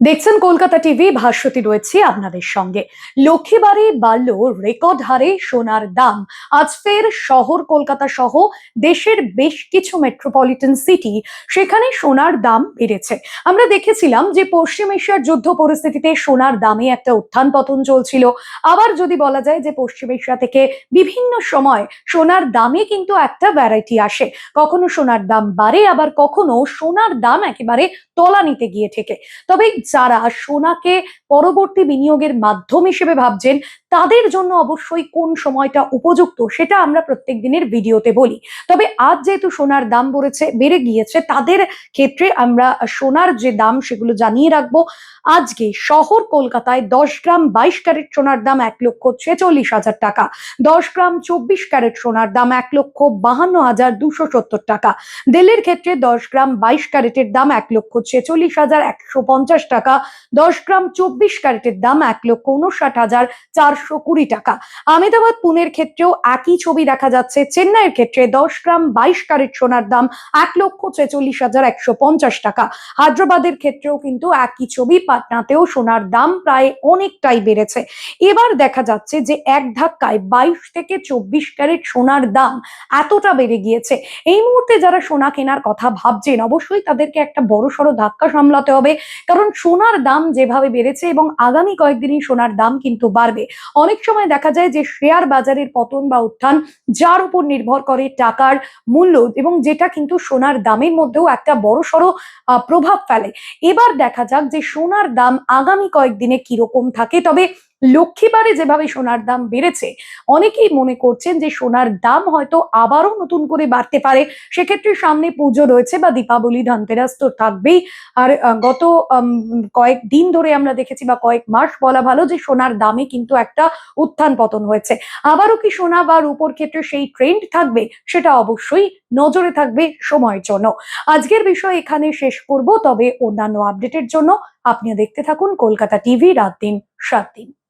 দেখছেন কলকাতা টিভি, ভাস্বতী রয়েছে আপনাদের সঙ্গে। লক্ষ্মীবারে বাড়ল রেকর্ড হারে সোনার দাম। আজ ফের শহর কলকাতা সহ দেশের বেশ কিছু মেট্রোপলিটন সিটি, সেখানে সোনার দাম বেড়েছে। আমরা দেখেছিলাম যে পশ্চিম এশিয়ার যুদ্ধ পরিস্থিতিতে সোনার দামে একটা উত্থান পতন চলছিল। আবার যদি বলা যায় যে পশ্চিম এশিয়া থেকে বিভিন্ন সময় সোনার দামে কিন্তু একটা ভ্যারাইটি আসে। কখনো সোনার দাম বাড়ে, আবার কখনো সোনার দাম একেবারে তলানিতে গিয়ে ঠেকে। তবে যারা সোনাকে পরবর্তী বিনিয়োগের মাধ্যম হিসেবে ভাবছেন, তাদের জন্য অবশ্যই কোন সময়টা উপযুক্ত সেটা আমরা প্রত্যেক দিনের ভিডিওতে বলি। তবে আজ যেহেতু সোনার দাম বেড়ে গিয়েছে, তাদের ক্ষেত্রে আমরা সোনার যে দাম সেগুলো জানিয়ে রাখবো। আজকে শহর কলকাতায় 10 গ্রাম 22 ক্যারেট সোনার দাম 1,46,000 টাকা, 10 গ্রাম 24 ক্যারেট সোনার দাম 1,52,270 টাকা। দিল্লির ক্ষেত্রে 10 গ্রাম 22 ক্যারেটের দাম 1,46,150 টাকা, 10 গ্রাম 24 ক্যারেটের দাম 1,59,420 টাকা। আহমেদাবাদ পুনের ক্ষেত্রেও একই ছবি দেখা যাচ্ছে। চেন্নাইয়ের ক্ষেত্রে 10 গ্রাম 22 ক্যারেট সোনার দাম 1,46,150 টাকা। হায়দ্রাবাদের ক্ষেত্রেও কিন্তু একই ছবি। পাটনাতেও সোনার দাম প্রায় অনেকটাই বেড়েছে। এবার দেখা যাচ্ছে যে এক ধাক্কায় 22 থেকে 24 ক্যারেট সোনার দাম এতটা বেড়ে গিয়েছে। এই মুহূর্তে যারা সোনা কেনার কথা ভাবছেন, অবশ্যই তাদেরকে একটা বড়সড় ধাক্কা সামলাতে হবে। কারণ সোনার দাম যেভাবে বেড়েছে এবং আগামী কয়েকদিনই সোনার দাম কিন্তু বাড়বে। অনেক সময় দেখা যায় যে শেয়ার বাজারের পতন বা উত্থান, যার উপর নির্ভর করে টাকার মূল্য, এবং যেটা কিন্তু সোনার দামের মধ্যেও একটা বড়সড় প্রভাব ফেলে। এবার দেখা যাক যে সোনার দাম আগামী কয়েকদিনে কিরকম থাকে। তবে লক্ষ্মীবারে যেভাবে সোনার দাম বেড়েছে, অনেকেই মনে করছেন যে সোনার দাম হয়তো আবারও নতুন করে বাড়তে পারে। সেক্ষেত্রে সামনে পুজো রয়েছে বা দীপাবলি, ধনতেরাস তো থাকবেই। আর গত কয়েকদিন ধরে আমরা দেখেছি, বা কয়েক মাস বলা ভালো, যে সোনার দামে কিন্তু একটা উত্থান পতন হয়েছে। আবারও কি সোনা বা রূপোর ক্ষেত্রে সেই ট্রেন্ড থাকবে, সেটা অবশ্যই নজরে থাকবে সময়ের জন্য। আজকের বিষয় এখানে শেষ করব। তবে অন্যান্য আপডেটের জন্য আপনিও দেখতে থাকুন কলকাতা টিভি, রাত দিন 7 দিন।